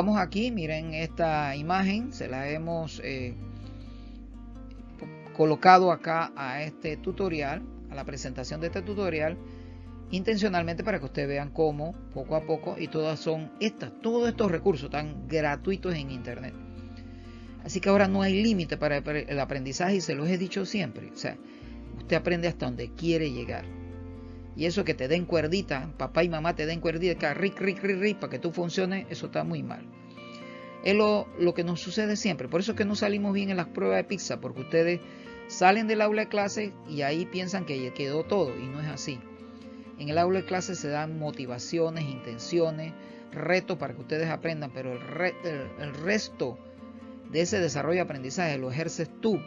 vamos aquí, miren esta imagen, se la hemos colocado acá a este tutorial, a la presentación de este tutorial, intencionalmente para que ustedes vean cómo poco a poco, y todos estos recursos están gratuitos en internet. Así que ahora no hay límite para el aprendizaje, y se los he dicho siempre. O sea, usted aprende hasta donde quiere llegar. Y eso que te den cuerdita, papá y mamá te den cuerdita, ric, para que tú funciones, eso está muy mal. Es lo que nos sucede siempre. Por eso es que no salimos bien en las pruebas de PISA, porque ustedes salen del aula de clase y ahí piensan que ya quedó todo, y no es así. En el aula de clase se dan motivaciones, intenciones, retos para que ustedes aprendan, pero el resto de ese desarrollo de aprendizaje lo ejerces tú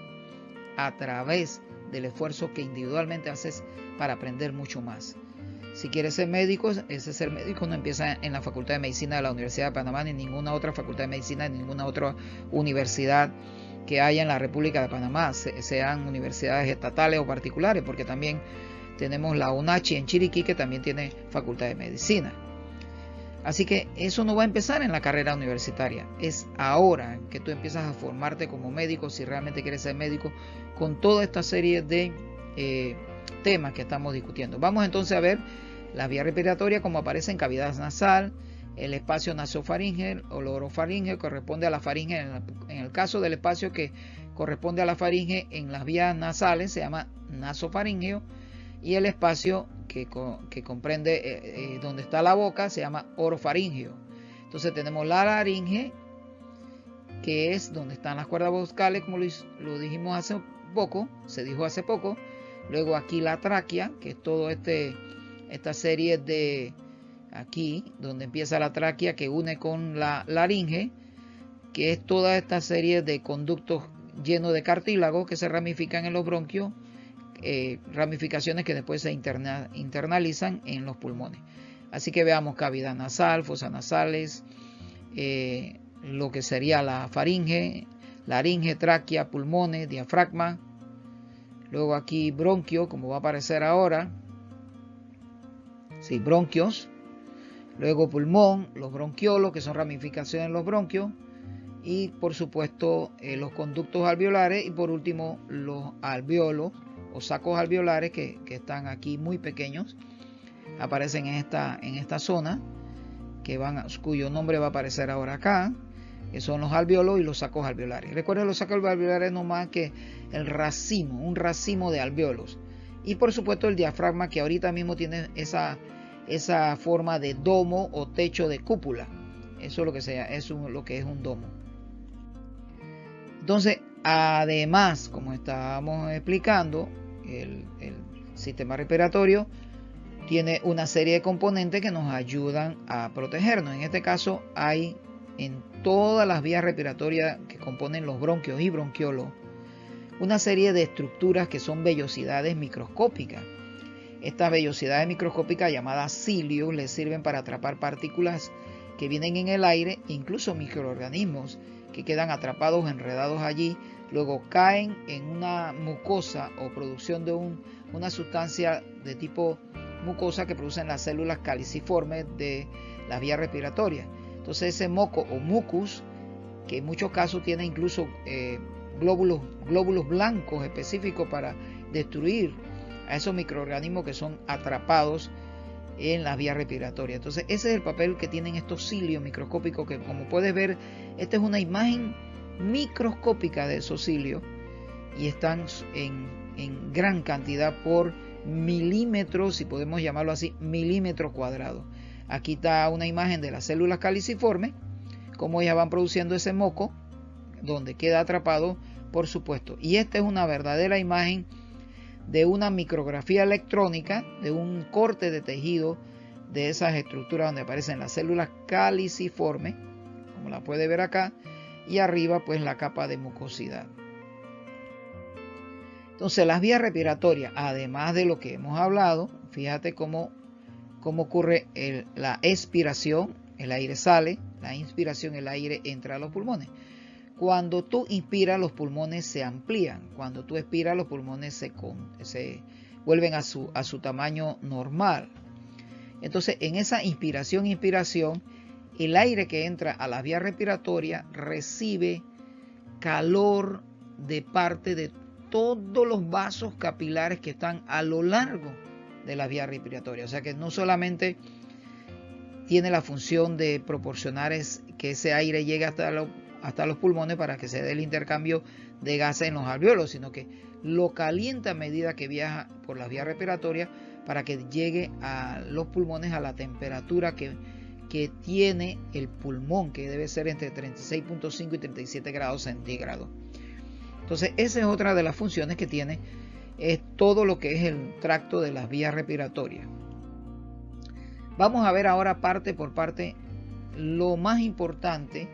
a través del esfuerzo que individualmente haces para aprender mucho más. Si quieres ser médico, ese ser médico no empieza en la Facultad de Medicina de la Universidad de Panamá, ni en ninguna otra Facultad de Medicina, ni ninguna otra universidad que haya en la República de Panamá, sean universidades estatales o particulares, porque también tenemos la UNACHI en Chiriquí, que también tiene Facultad de Medicina. Así que eso no va a empezar en la carrera universitaria, es ahora que tú empiezas a formarte como médico, si realmente quieres ser médico, con toda esta serie de temas que estamos discutiendo. Vamos entonces a ver las vías respiratorias, como aparece en cavidad nasal, el espacio nasofaríngeo o orofaríngeo corresponde a la faringe. En el caso del espacio que corresponde a la faringe en las vías nasales se llama nasofaríngeo, y el espacio que comprende donde está la boca se llama orofaríngeo. Entonces tenemos la laringe, que es donde están las cuerdas vocales, como lo dijimos hace poco, se dijo hace poco. Luego aquí la tráquea, que es todo esta serie de aquí, donde empieza la tráquea que une con la laringe, que es toda esta serie de conductos llenos de cartílago que se ramifican en los bronquios, ramificaciones que después se internalizan en los pulmones. Así que veamos cavidad nasal, fosas nasales, lo que sería la faringe, laringe, tráquea, pulmones, diafragma. Luego aquí bronquio, como va a aparecer ahora. Sí, bronquios. Luego pulmón, los bronquiolos, que son ramificaciones en los bronquios. Y por supuesto los conductos alveolares. Y por último los alveolos o sacos alveolares que están aquí muy pequeños. Aparecen en esta zona, cuyo nombre va a aparecer ahora acá, que son los alveolos y los sacos alveolares. Recuerden, los sacos alveolares no más que un racimo de alveolos. Y por supuesto el diafragma, que ahorita mismo tiene esa forma de domo o techo de cúpula. Eso es lo que es un domo. Entonces, además, como estábamos explicando, el sistema respiratorio tiene una serie de componentes que nos ayudan a protegernos. En este caso hay en todas las vías respiratorias que componen los bronquios y bronquiolos una serie de estructuras que son vellosidades microscópicas. Estas vellosidades microscópicas, llamadas cilios, les sirven para atrapar partículas que vienen en el aire, incluso microorganismos que quedan atrapados, enredados allí, luego caen en una mucosa o producción de una sustancia de tipo mucosa que producen las células caliciformes de las vías respiratorias. Entonces ese moco o mucus, que en muchos casos tiene incluso glóbulos blancos específicos para destruir a esos microorganismos que son atrapados en las vías respiratorias. Entonces ese es el papel que tienen estos cilios microscópicos, que como puedes ver, esta es una imagen microscópica de esos cilios, y están en gran cantidad por milímetros, si podemos llamarlo así, milímetros cuadrados. Aquí está una imagen de las células caliciformes, cómo ellas van produciendo ese moco, donde queda atrapado, por supuesto. Y esta es una verdadera imagen de una micrografía electrónica, de un corte de tejido de esas estructuras donde aparecen las células caliciformes, como la puede ver acá, y arriba pues la capa de mucosidad. Entonces las vías respiratorias, además de lo que hemos hablado, fíjate cómo ocurre la expiración, el aire sale, la inspiración, el aire entra a los pulmones. Cuando tú inspiras, los pulmones se amplían. Cuando tú expiras, los pulmones se vuelven a su tamaño normal. Entonces, en esa inspiración, el aire que entra a las vías respiratorias recibe calor de parte de todos los vasos capilares que están a lo largo de las vías respiratorias. O sea que no solamente tiene la función de proporcionar que ese aire llegue hasta los pulmones para que se dé el intercambio de gases en los alvéolos, sino que lo calienta a medida que viaja por las vías respiratorias para que llegue a los pulmones a la temperatura que tiene el pulmón, que debe ser entre 36.5 y 37 grados centígrados. Entonces esa es otra de las funciones que tiene, es todo lo que es el tracto de las vías respiratorias. Vamos a ver ahora parte por parte lo más importante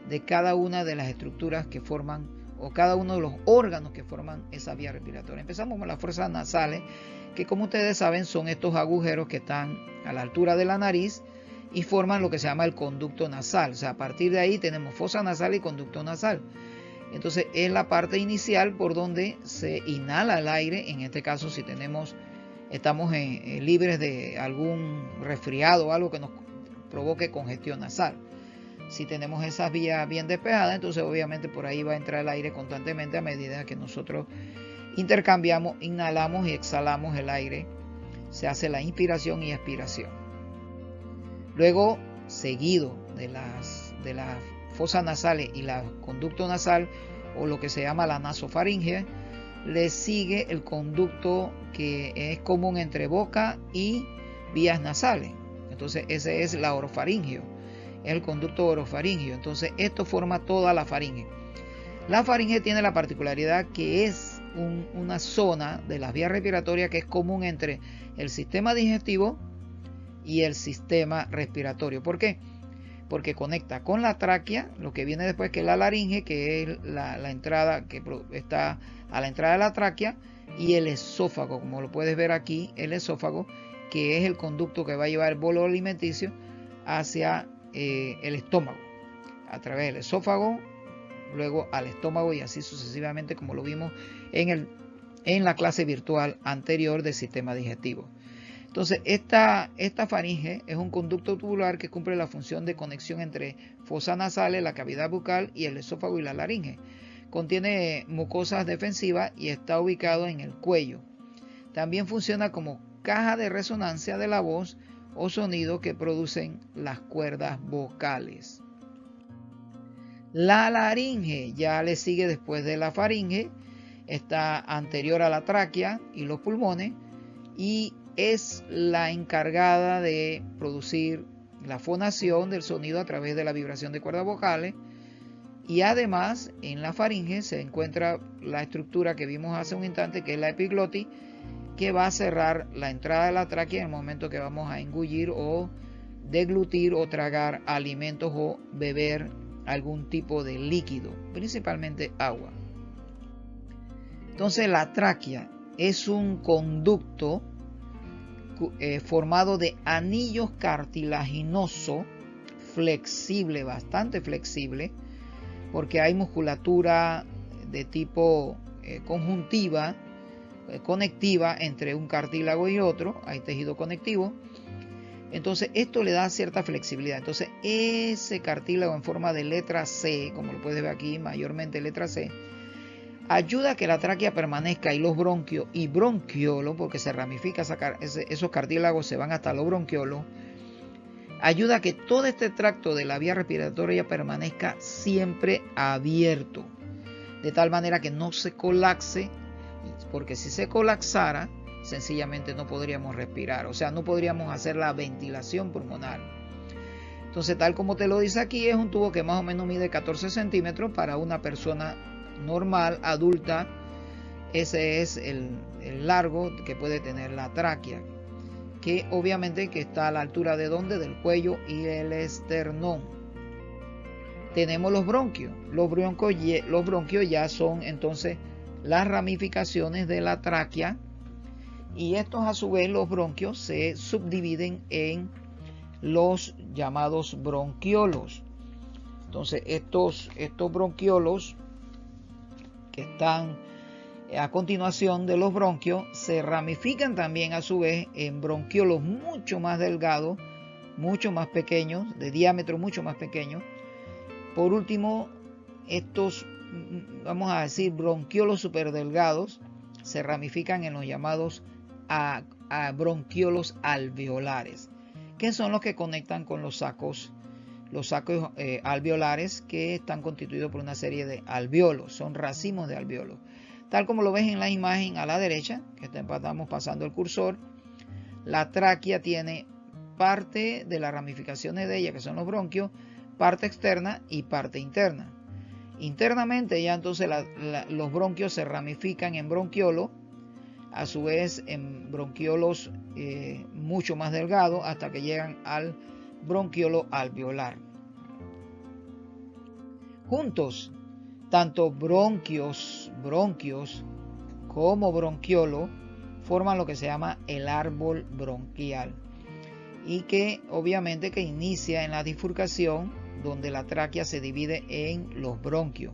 de cada una de las estructuras que forman, o cada uno de los órganos que forman esa vía respiratoria. Empezamos con las fosas nasales, que como ustedes saben son estos agujeros que están a la altura de la nariz y forman lo que se llama el conducto nasal. O sea, a partir de ahí tenemos fosa nasal y conducto nasal. Entonces es la parte inicial por donde se inhala el aire. En este caso, si estamos libres de algún resfriado o algo que nos provoque congestión nasal. Si tenemos esas vías bien despejadas, entonces obviamente por ahí va a entrar el aire constantemente a medida que nosotros intercambiamos, inhalamos y exhalamos el aire. Se hace la inspiración y expiración. Luego, seguido de las fosas nasales y la conducto nasal, o lo que se llama la nasofaringe, le sigue el conducto que es común entre boca y vías nasales. Entonces ese es la orofaringio, es el conducto orofaringio. Entonces esto forma toda la faringe. La faringe tiene la particularidad que es una zona de las vías respiratorias que es común entre el sistema digestivo y el sistema respiratorio. ¿Por qué? Porque conecta con la tráquea, lo que viene después, que es la laringe, que es la entrada que está a la entrada de la tráquea, y el esófago, como lo puedes ver aquí, el esófago, que es el conducto que va a llevar el bolo alimenticio hacia el estómago, a través del esófago, luego al estómago y así sucesivamente, como lo vimos en la clase virtual anterior del sistema digestivo. Entonces esta faringe es un conducto tubular que cumple la función de conexión entre fosas nasales, la cavidad bucal y el esófago y la laringe. Contiene mucosas defensivas y está ubicado en el cuello. También funciona como caja de resonancia de la voz o sonido que producen las cuerdas vocales. La laringe ya le sigue después de la faringe, está anterior a la tráquea y los pulmones y es la encargada de producir la fonación del sonido a través de la vibración de cuerdas vocales. Y además en la faringe se encuentra la estructura que vimos hace un instante, que es la epiglotis, que va a cerrar la entrada de la tráquea en el momento que vamos a engullir o deglutir o tragar alimentos o beber algún tipo de líquido, principalmente agua. Entonces la tráquea es un conducto formado de anillos cartilaginosos, flexible, bastante flexible, porque hay musculatura de tipo conjuntiva, conectiva entre un cartílago y otro, hay tejido conectivo. Entonces esto le da cierta flexibilidad. Entonces ese cartílago en forma de letra C, como lo puedes ver aquí, mayormente letra C, ayuda a que la tráquea permanezca y los bronquios y bronquiolos, porque se ramifica, esos cartílagos se van hasta los bronquiolos, ayuda a que todo este tracto de la vía respiratoria permanezca siempre abierto, de tal manera que no se colapse, porque si se colapsara, sencillamente no podríamos respirar, o sea, no podríamos hacer la ventilación pulmonar. Entonces, tal como te lo dice aquí, es un tubo que más o menos mide 14 centímetros para una persona normal, adulta. Ese es el largo que puede tener la tráquea, que obviamente que está a la altura de ¿dónde? Del cuello y el esternón. Tenemos los bronquios. Los bronquios ya son entonces las ramificaciones de la tráquea, y estos a su vez, los bronquios, se subdividen en los llamados bronquiolos. Entonces estos bronquiolos que están a continuación de los bronquios se ramifican también a su vez en bronquiolos mucho más delgados mucho más pequeños, de diámetro mucho más pequeño. Por último, estos, vamos a decir, bronquiolos superdelgados se ramifican en los llamados bronquiolos alveolares, que son los que conectan con los sacos alveolares, que están constituidos por una serie de alveolos, son racimos de alveolos. Tal como lo ves en la imagen a la derecha, que estamos pasando el cursor, la tráquea tiene parte de las ramificaciones de ella, que son los bronquios, parte externa y parte interna. Internamente ya entonces los bronquios se ramifican en bronquiolos, a su vez en bronquiolos mucho más delgados, hasta que llegan al bronquiolo alveolar. Juntos, tanto bronquios como bronquiolo forman lo que se llama el árbol bronquial, y que obviamente que inicia en la bifurcación donde la tráquea se divide en los bronquios.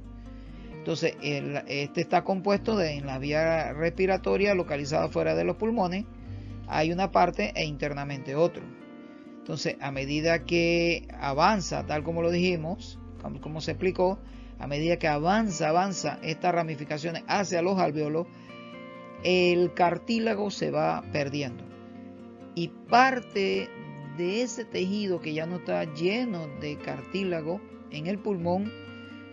Entonces este está compuesto en la vía respiratoria localizada fuera de los pulmones hay una parte e internamente otro. Entonces a medida que avanza, tal como lo dijimos, como se explicó, a medida que avanza estas ramificaciones hacia los alveolos, el cartílago se va perdiendo y parte de ese tejido que ya no está lleno de cartílago en el pulmón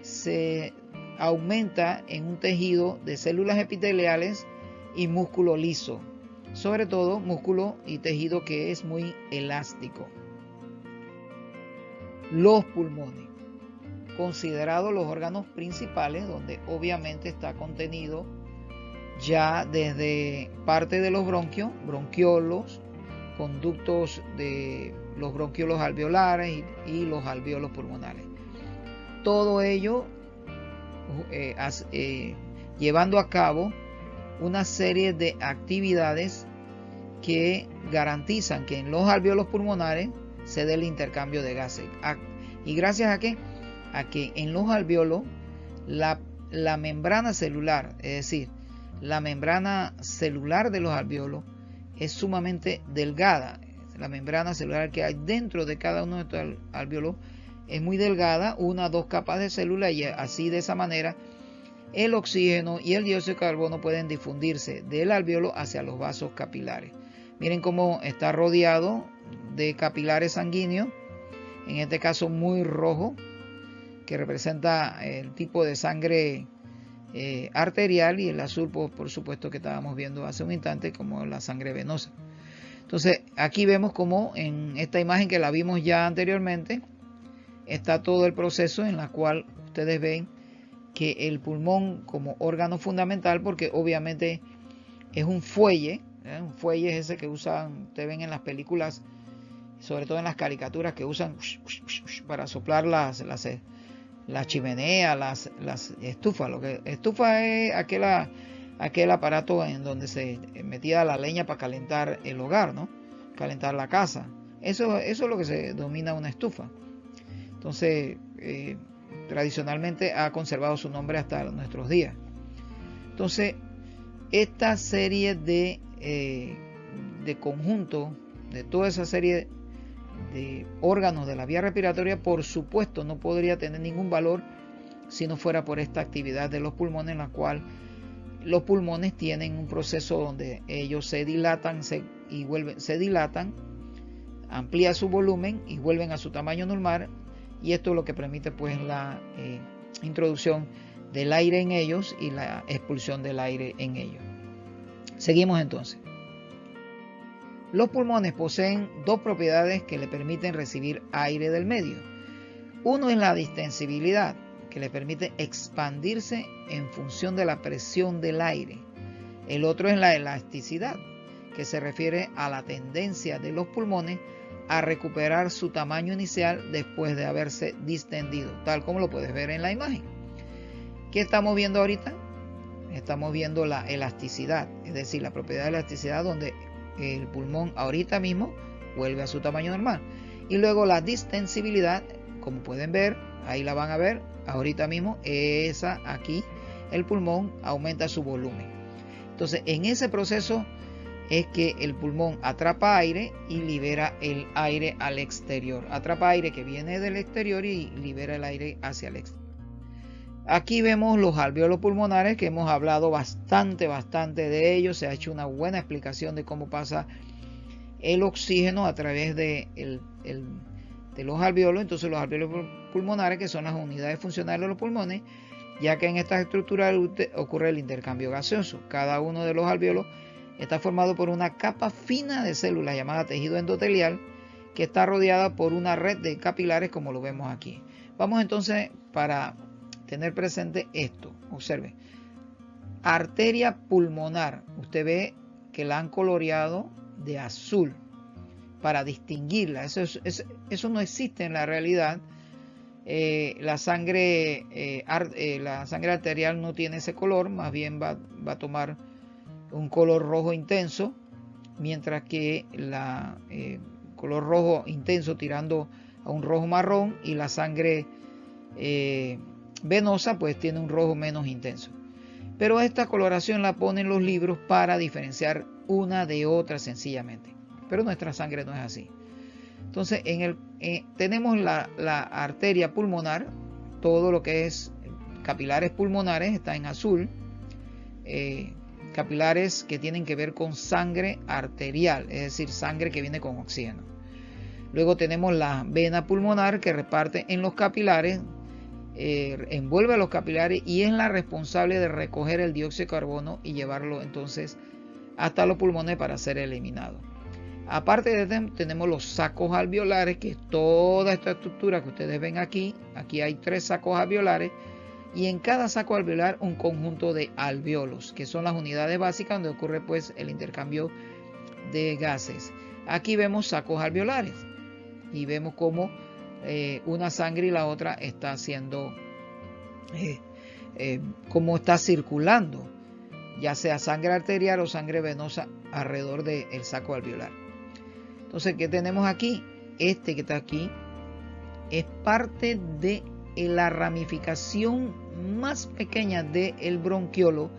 se aumenta en un tejido de células epiteliales y músculo liso, sobre todo músculo y tejido que es muy elástico. Los pulmones, considerados los órganos principales, donde obviamente está contenido ya desde parte de los bronquios, bronquiolos, conductos de los bronquiolos alveolares y los alveolos pulmonares. Todo ello llevando a cabo una serie de actividades que garantizan que en los alveolos pulmonares se dé el intercambio de gases. ¿Y gracias a qué? A que en los alveolos la membrana celular, es decir, la membrana celular de los alveolos es sumamente delgada. La membrana celular que hay dentro de cada uno de estos alveolos es muy delgada, 1 o 2 capas de células, y así de esa manera el oxígeno y el dióxido de carbono pueden difundirse del alveolo hacia los vasos capilares. Miren cómo está rodeado de capilares sanguíneos, en este caso muy rojo, que representa el tipo de sangre arterial, y el azul, por supuesto, que estábamos viendo hace un instante, como la sangre venosa. Entonces aquí vemos como en esta imagen que la vimos ya anteriormente está todo el proceso en la cual ustedes ven que el pulmón como órgano fundamental, porque obviamente es un fuelle, un fuelle es ese que usan, ustedes ven en las películas, sobre todo en las caricaturas, que usan para soplar las chimeneas, las estufas. Lo que estufa es aquel aparato en donde se metía la leña para calentar el hogar, ¿no? Calentar la casa. Eso es lo que se denomina una estufa. Entonces, tradicionalmente ha conservado su nombre hasta nuestros días. Entonces, esta serie de conjunto, de toda esa serie de órganos de la vía respiratoria, por supuesto no podría tener ningún valor si no fuera por esta actividad de los pulmones, en la cual los pulmones tienen un proceso donde ellos se dilatan, se dilatan, amplía su volumen y vuelven a su tamaño normal, y esto es lo que permite pues la introducción del aire en ellos y la expulsión del aire en ellos. Seguimos entonces. Los pulmones poseen dos propiedades que le permiten recibir aire del medio. Uno es la distensibilidad, que le permite expandirse en función de la presión del aire. El otro es la elasticidad, que se refiere a la tendencia de los pulmones a recuperar su tamaño inicial después de haberse distendido, tal como lo puedes ver en la imagen. ¿Qué estamos viendo ahorita? Estamos viendo la elasticidad, es decir, la propiedad de elasticidad, donde el pulmón ahorita mismo vuelve a su tamaño normal. Y luego la distensibilidad, como pueden ver, ahí la van a ver, ahorita mismo, esa aquí, el pulmón aumenta su volumen. Entonces, en ese proceso es que el pulmón atrapa aire y libera el aire al exterior. Atrapa aire que viene del exterior y libera el aire hacia el exterior. Aquí vemos los alvéolos pulmonares, que hemos hablado bastante de ellos. Se ha hecho una buena explicación de cómo pasa el oxígeno a través de los alvéolos. Entonces los alvéolos pulmonares, que son las unidades funcionales de los pulmones, ya que en estas estructuras ocurre el intercambio gaseoso. Cada uno de los alvéolos está formado por una capa fina de células llamada tejido endotelial, que está rodeada por una red de capilares, como lo vemos aquí. Vamos entonces para tener presente esto. Observe, arteria pulmonar, usted ve que la han coloreado de azul para distinguirla. Eso no existe en la realidad. La sangre arterial no tiene ese color, más bien va a tomar un color rojo intenso, mientras que color rojo intenso tirando a un rojo marrón, y la sangre venosa pues tiene un rojo menos intenso. Pero esta coloración la ponen los libros para diferenciar una de otra sencillamente. Pero nuestra sangre no es así. Entonces tenemos la arteria pulmonar, todo lo que es capilares pulmonares está en azul, capilares que tienen que ver con sangre arterial, es decir, sangre que viene con oxígeno. Luego tenemos la vena pulmonar, que reparte en los capilares, envuelve a los capilares y es la responsable de recoger el dióxido de carbono y llevarlo entonces hasta los pulmones para ser eliminado. Aparte de eso, tenemos los sacos alveolares, que es toda esta estructura que ustedes ven aquí. Aquí hay 3 sacos alveolares, y en cada saco alveolar un conjunto de alvéolos, que son las unidades básicas donde ocurre pues el intercambio de gases. Aquí vemos sacos alveolares y vemos cómo una sangre y la otra está haciendo, cómo está circulando, ya sea sangre arterial o sangre venosa alrededor del saco alveolar. Entonces, ¿qué tenemos aquí? Este que está aquí es parte de la ramificación más pequeña del bronquiolo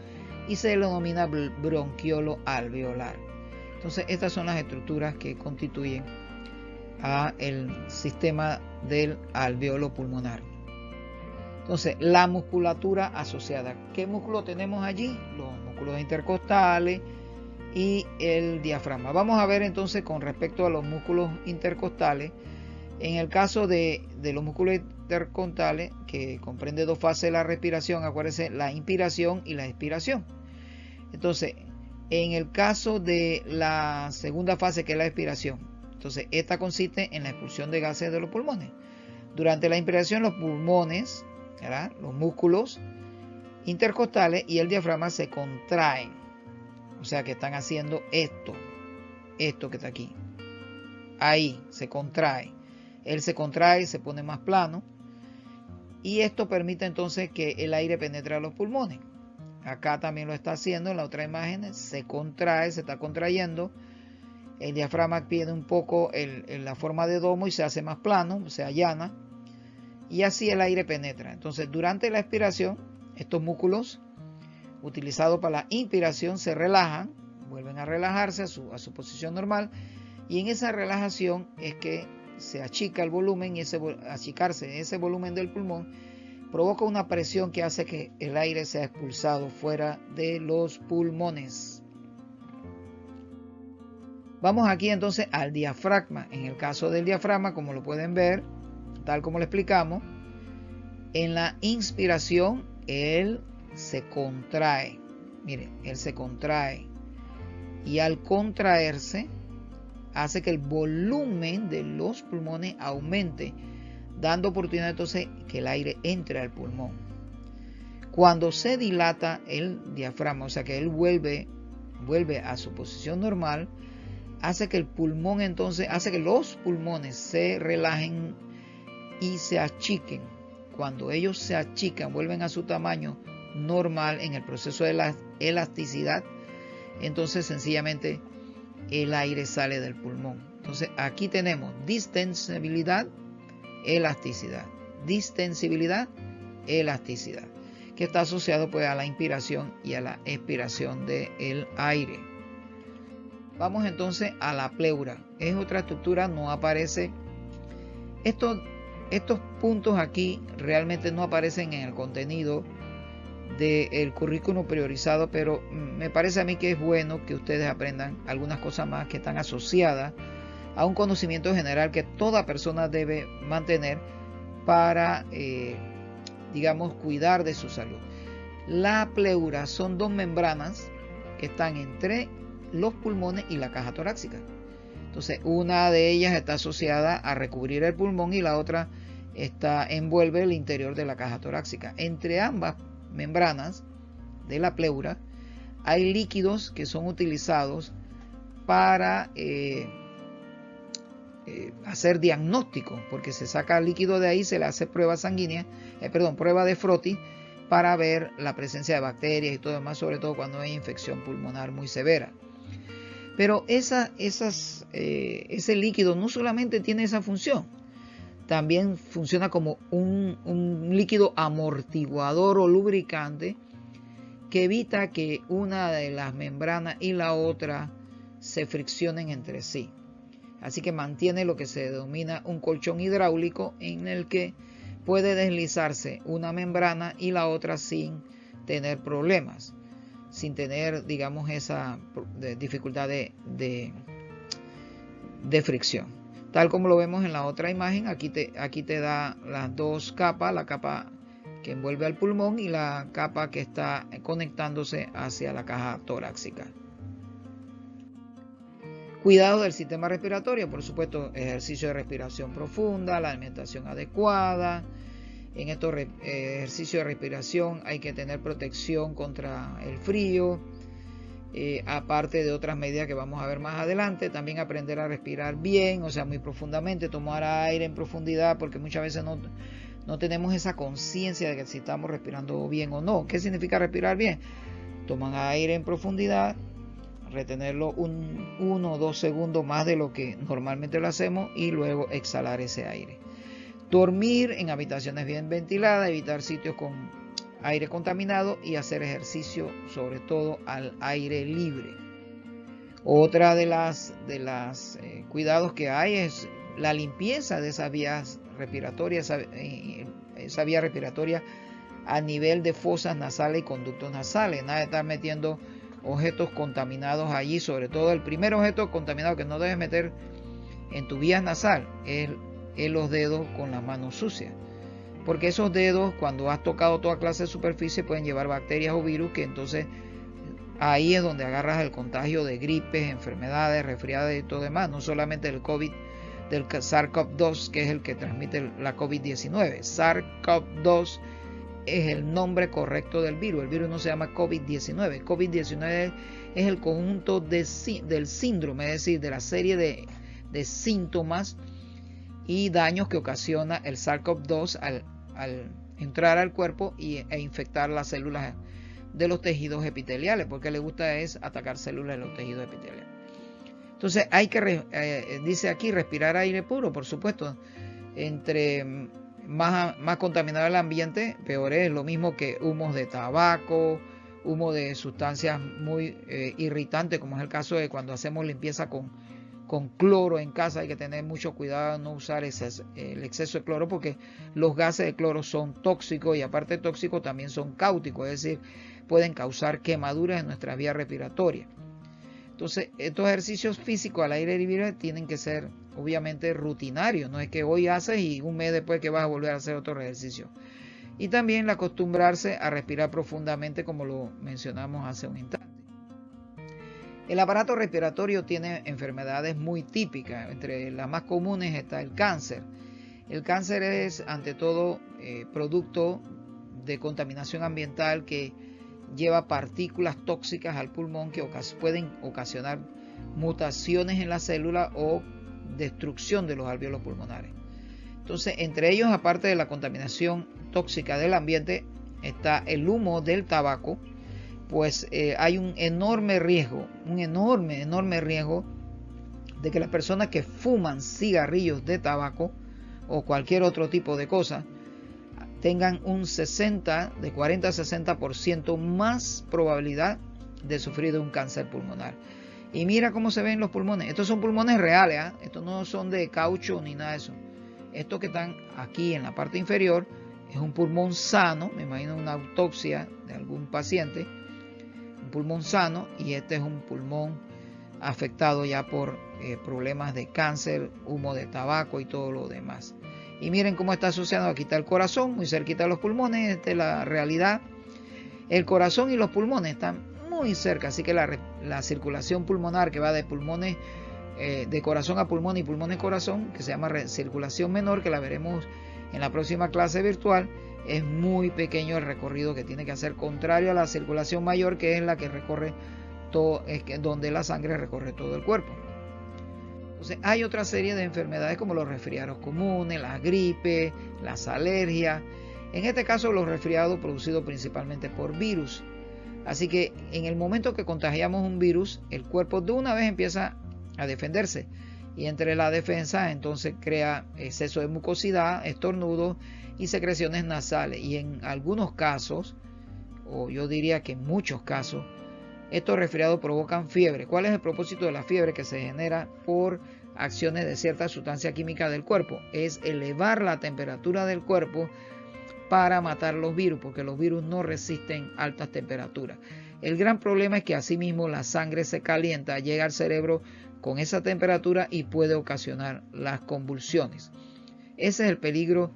y se lo denomina bronquiolo alveolar. Entonces, estas son las estructuras que constituyen el sistema del alvéolo pulmonar. Entonces, la musculatura asociada. ¿Qué músculo tenemos allí? Los músculos intercostales y el diafragma. Vamos a ver entonces con respecto a los músculos intercostales. En el caso de los músculos intercostales, que comprende 2 fases de la respiración, acuérdense, la inspiración y la expiración. Entonces, en el caso de la segunda fase, que es la expiración, entonces esta consiste en la expulsión de gases de los pulmones. Durante la inspiración, los pulmones, ¿verdad?, los músculos intercostales y el diafragma se contraen. O sea que están haciendo esto que está aquí. Ahí se contrae. Él se contrae, se pone más plano. Y esto permite entonces que el aire penetre a los pulmones. Acá también lo está haciendo en la otra imagen. Se contrae, se está contrayendo. El diafragma pierde un poco la forma de domo y se hace más plano, se allana. Y así el aire penetra. Entonces, durante la expiración, estos músculos utilizados para la inspiración se relajan, vuelven a relajarse a su posición normal, y en esa relajación es que se achica el volumen, y achicarse ese volumen del pulmón provoca una presión que hace que el aire sea expulsado fuera de los pulmones. Vamos aquí entonces al diafragma. En el caso del diafragma, como lo pueden ver, tal como lo explicamos, en la inspiración él se contrae. Mire, él se contrae, y al contraerse hace que el volumen de los pulmones aumente, dando oportunidad entonces que el aire entre al pulmón. Cuando se dilata el diafragma, o sea que él vuelve a su posición normal, hace que el pulmón entonces, hace que los pulmones se relajen y se achiquen. Cuando ellos se achican, vuelven a su tamaño normal en el proceso de la elasticidad, entonces sencillamente el aire sale del pulmón. Entonces aquí tenemos distensibilidad, elasticidad, distensibilidad, elasticidad, que está asociado pues a la inspiración y a la expiración del aire. Vamos entonces a la pleura. Es otra estructura, no aparece. Estos puntos aquí realmente no aparecen en el contenido del currículo priorizado, pero me parece a mí que es bueno que ustedes aprendan algunas cosas más que están asociadas a un conocimiento general que toda persona debe mantener para, digamos, cuidar de su salud. La pleura son dos membranas que están entre los pulmones y la caja torácica. Entonces, una de ellas está asociada a recubrir el pulmón y la otra envuelve el interior de la caja torácica. Entre ambas membranas de la pleura hay líquidos que son utilizados para hacer diagnóstico, porque se saca el líquido de ahí, se le hace prueba sanguínea, prueba de Froti para ver la presencia de bacterias y todo demás, sobre todo cuando hay infección pulmonar muy severa. Pero ese líquido no solamente tiene esa función, también funciona como un líquido amortiguador o lubricante que evita que una de las membranas y la otra se friccionen entre sí. Así que mantiene lo que se denomina un colchón hidráulico en el que puede deslizarse una membrana y la otra sin tener problemas, sin tener, digamos, esa dificultad de fricción. Tal como lo vemos en la otra imagen, aquí te da las dos capas, la capa que envuelve al pulmón y la capa que está conectándose hacia la caja torácica. Cuidado del sistema respiratorio, por supuesto, ejercicio de respiración profunda, la alimentación adecuada. En estos ejercicios de respiración hay que tener protección contra el frío, aparte de otras medidas que vamos a ver más adelante. También aprender a respirar bien, o sea, muy profundamente, tomar aire en profundidad, porque muchas veces no tenemos esa conciencia de que si estamos respirando bien o no. ¿Qué significa respirar bien? Toman aire en profundidad, retenerlo 1 o 2 segundos más de lo que normalmente lo hacemos y luego exhalar ese aire. Dormir en habitaciones bien ventiladas, evitar sitios con aire contaminado y hacer ejercicio sobre todo al aire libre. Otra de las cuidados que hay es la limpieza de esas vías respiratorias, esa vía respiratoria a nivel de fosas nasales y conductos nasales. Nada de estar metiendo objetos contaminados allí, sobre todo el primer objeto contaminado que no debes meter en tu vía nasal es los dedos con las manos sucias, porque esos dedos, cuando has tocado toda clase de superficie, pueden llevar bacterias o virus, que entonces ahí es donde agarras el contagio de gripes, enfermedades, resfriados y todo demás, no solamente el COVID, del SARS-CoV-2, que es el que transmite la COVID-19. SARS-CoV-2 es el nombre correcto del virus. El virus no se llama COVID-19. COVID-19 es el conjunto del síndrome, es decir, de la serie de síntomas y daños que ocasiona el SARS-CoV-2 al entrar al cuerpo e infectar las células de los tejidos epiteliales, porque le gusta es atacar células de los tejidos epiteliales. Entonces hay que, dice aquí, respirar aire puro, por supuesto. Entre más contaminado el ambiente, peor es. Lo mismo que humos de tabaco, humo de sustancias muy irritantes, como es el caso de cuando hacemos limpieza con cloro en casa. Hay que tener mucho cuidado de no usar el exceso de cloro, porque los gases de cloro son tóxicos y aparte de tóxicos también son cáusticos, es decir, pueden causar quemaduras en nuestras vías respiratorias. Entonces, estos ejercicios físicos al aire libre tienen que ser obviamente rutinarios, no es que hoy haces y un mes después que vas a volver a hacer otro ejercicio. Y también acostumbrarse a respirar profundamente, como lo mencionamos hace un instante. El aparato respiratorio tiene enfermedades muy típicas. Entre las más comunes está el cáncer. El cáncer es, ante todo, producto de contaminación ambiental que lleva partículas tóxicas al pulmón que pueden ocasionar mutaciones en la célula o destrucción de los alvéolos pulmonares. Entonces, entre ellos, aparte de la contaminación tóxica del ambiente, está el humo del tabaco. Pues hay un enorme riesgo de que las personas que fuman cigarrillos de tabaco o cualquier otro tipo de cosa tengan de 40 a 60% más probabilidad de sufrir de un cáncer pulmonar. Y mira cómo se ven los pulmones. Estos son pulmones reales, ¿eh? Estos no son de caucho ni nada de eso. Estos que están aquí en la parte inferior es un pulmón sano, me imagino una autopsia de algún paciente, un pulmón sano, y este es un pulmón afectado ya por problemas de cáncer, humo de tabaco y todo lo demás. Y miren cómo está asociado, aquí está el corazón, muy cerquita de los pulmones, esta es la realidad. El corazón y los pulmones están muy cerca, así que la circulación pulmonar que va de pulmones, de corazón a pulmón y pulmón a corazón, que se llama circulación menor, que la veremos en la próxima clase virtual, es muy pequeño el recorrido que tiene que hacer, contrario a la circulación mayor, que es la que recorre todo, donde la sangre recorre todo el cuerpo. Entonces hay otra serie de enfermedades como los resfriados comunes, las gripes, las alergias, en este caso los resfriados producidos principalmente por virus. Así que en el momento que contagiamos un virus, el cuerpo de una vez empieza a defenderse, y entre la defensa entonces crea exceso de mucosidad, estornudos y secreciones nasales, y en algunos casos, o yo diría que en muchos casos, estos resfriados provocan fiebre. ¿Cuál es el propósito de la fiebre? Que se genera por acciones de cierta sustancia química del cuerpo. Es elevar la temperatura del cuerpo para matar los virus, porque los virus no resisten altas temperaturas. El gran problema es que asimismo la sangre se calienta, llega al cerebro con esa temperatura y puede ocasionar las convulsiones. Ese es el peligro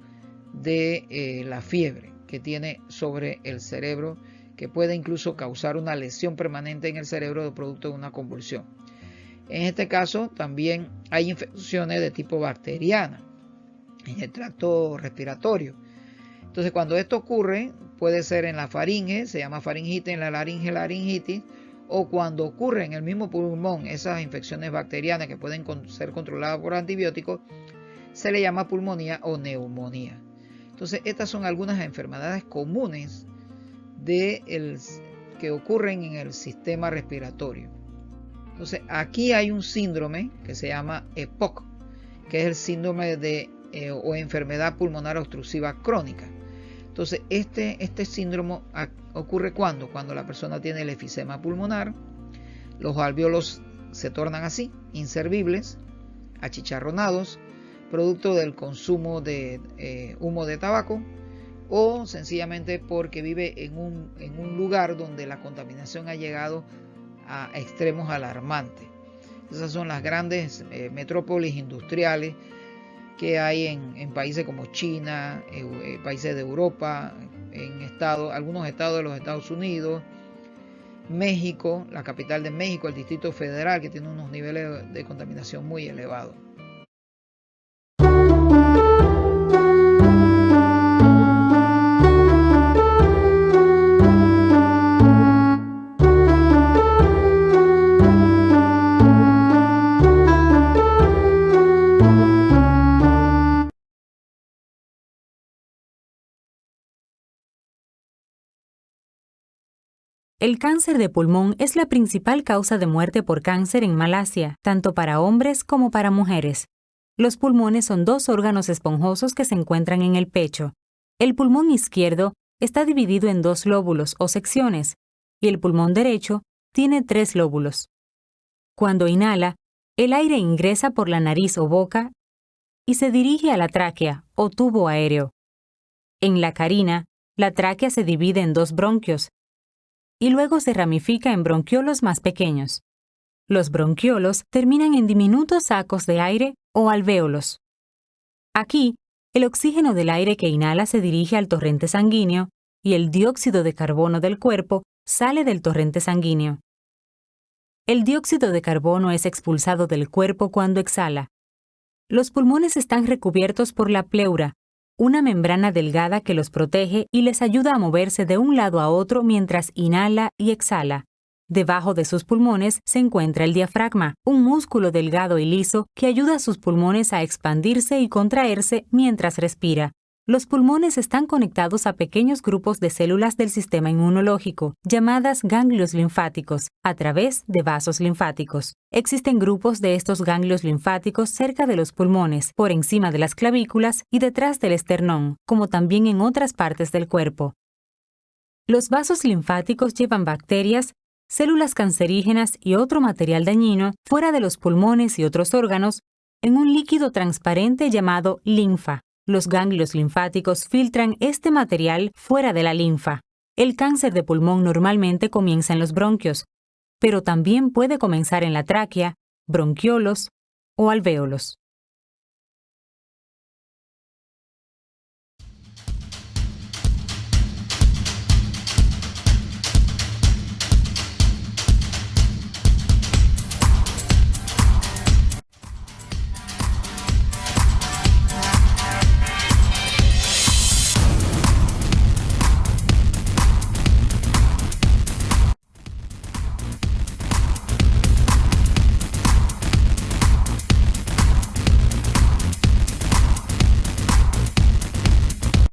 de la fiebre que tiene sobre el cerebro, que puede incluso causar una lesión permanente en el cerebro producto de una convulsión. En este caso también hay infecciones de tipo bacteriana en el tracto respiratorio. Entonces cuando esto ocurre, puede ser en la faringe, se llama faringitis, en la laringe, laringitis, o cuando ocurre en el mismo pulmón esas infecciones bacterianas que pueden ser controladas por antibióticos, se le llama pulmonía o neumonía. Entonces estas son algunas enfermedades comunes que ocurren en el sistema respiratorio. Entonces aquí hay un síndrome que se llama EPOC, que es el síndrome de o enfermedad pulmonar obstructiva crónica. Entonces este síndrome ocurre cuando la persona tiene el efisema pulmonar, los alvéolos se tornan así, inservibles, achicharronados, producto del consumo de humo de tabaco, o sencillamente porque vive en un lugar donde la contaminación ha llegado a extremos alarmantes. Esas son las grandes metrópolis industriales que hay en países como China, países de Europa, algunos estados de los Estados Unidos, México, la capital de México, el Distrito Federal, que tiene unos niveles de contaminación muy elevados. El cáncer de pulmón es la principal causa de muerte por cáncer en Malasia, tanto para hombres como para mujeres. Los pulmones son dos órganos esponjosos que se encuentran en el pecho. El pulmón izquierdo está dividido en dos lóbulos o secciones, y el pulmón derecho tiene 3 lóbulos. Cuando inhala, el aire ingresa por la nariz o boca y se dirige a la tráquea o tubo aéreo. En la carina, la tráquea se divide en 2 bronquios, y luego se ramifica en bronquiolos más pequeños. Los bronquiolos terminan en diminutos sacos de aire o alvéolos. Aquí, el oxígeno del aire que inhala se dirige al torrente sanguíneo y el dióxido de carbono del cuerpo sale del torrente sanguíneo. El dióxido de carbono es expulsado del cuerpo cuando exhala. Los pulmones están recubiertos por la pleura, una membrana delgada que los protege y les ayuda a moverse de un lado a otro mientras inhala y exhala. Debajo de sus pulmones se encuentra el diafragma, un músculo delgado y liso que ayuda a sus pulmones a expandirse y contraerse mientras respira. Los pulmones están conectados a pequeños grupos de células del sistema inmunológico, llamadas ganglios linfáticos, a través de vasos linfáticos. Existen grupos de estos ganglios linfáticos cerca de los pulmones, por encima de las clavículas y detrás del esternón, como también en otras partes del cuerpo. Los vasos linfáticos llevan bacterias células cancerígenas y otro material dañino fuera de los pulmones y otros órganos en un líquido transparente llamado linfa. Los ganglios linfáticos filtran este material fuera de la linfa. El cáncer de pulmón normalmente comienza en los bronquios, pero también puede comenzar en la tráquea, bronquiolos o alvéolos.